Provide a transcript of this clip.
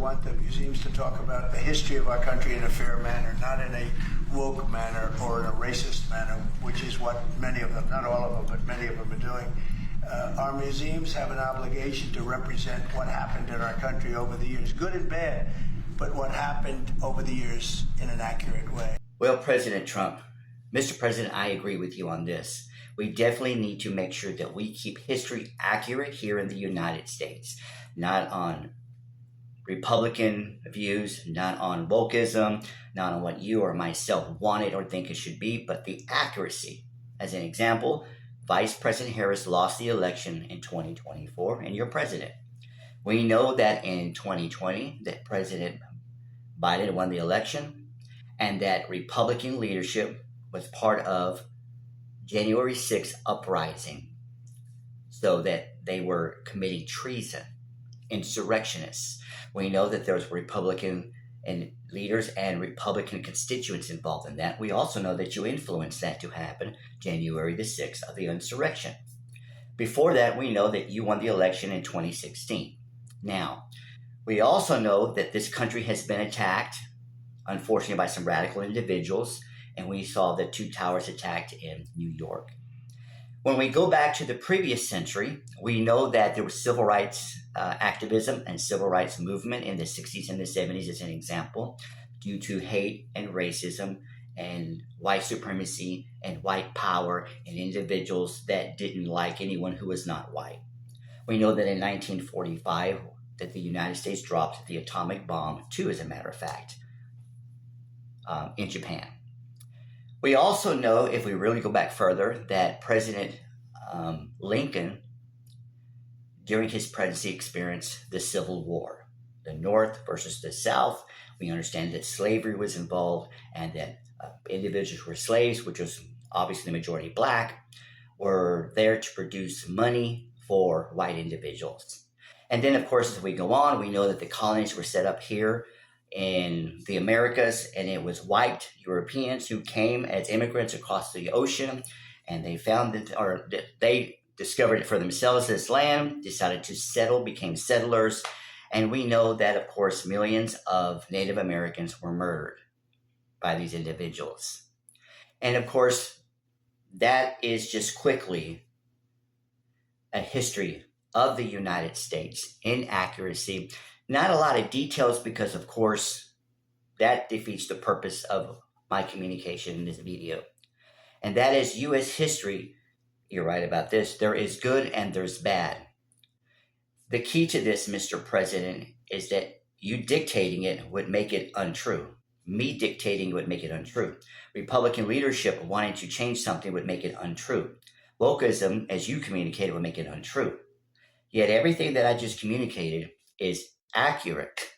want the museums to talk about the history of our country in a fair manner, not in a woke manner or in a racist manner, which is what many of them, not all of them, but many of them are doing. Our museums have an obligation to represent what happened in our country over the years, good and bad, but what happened over the years in an accurate way. Well, President Trump, Mr. President, I agree with you on this. We definitely need to make sure that we keep history accurate here in the United States, not on Republican views, not on wokeism, not on what you or myself wanted or think it should be, but the accuracy. As an example, Vice President Harris lost the election in 2024 and you're president. We know that in 2020 that President Biden won the election and that Republican leadership was part of January 6th uprising, so that they were committing treason, insurrectionists. We know that there was Republican and leaders and Republican constituents involved in that. We also know that you influenced that to happen January the 6th of the insurrection. Before that, we know that you won the election in 2016. Now, we also know that this country has been attacked, unfortunately, by some radical individuals, and we saw the two towers attacked in New York. When we go back to the previous century, we know that there was civil rights activism and civil rights movement in the 60s and the 70s as an example, due to hate and racism and white supremacy and white power and individuals that didn't like anyone who was not white. We know that in 1945 that the United States dropped the atomic bomb, too, as a matter of fact, in Japan. We also know, if we really go back further, that President Lincoln, during his presidency, experienced the Civil War, the North versus the South. We understand that slavery was involved and that individuals who were slaves, which was obviously the majority black, were there to produce money for white individuals. And then, of course, as we go on, we know that the colonies were set up here in the Americas, and it was white Europeans who came as immigrants across the ocean, and they found that, or they discovered it for themselves, this land, decided to settle, became settlers, and we know that, of course, millions of Native Americans were murdered by these individuals. And of course, that is just quickly a history of the United States in accuracy. Not a lot of details because, of course, that defeats the purpose of my communication in this video. And that is U.S. history. You're right about this. There is good and there's bad. The key to this, Mr. President, is that you dictating it would make it untrue. Me dictating would make it untrue. Republican leadership wanting to change something would make it untrue. Wokeism, as you communicated, would make it untrue. Yet everything that I just communicated is accurate.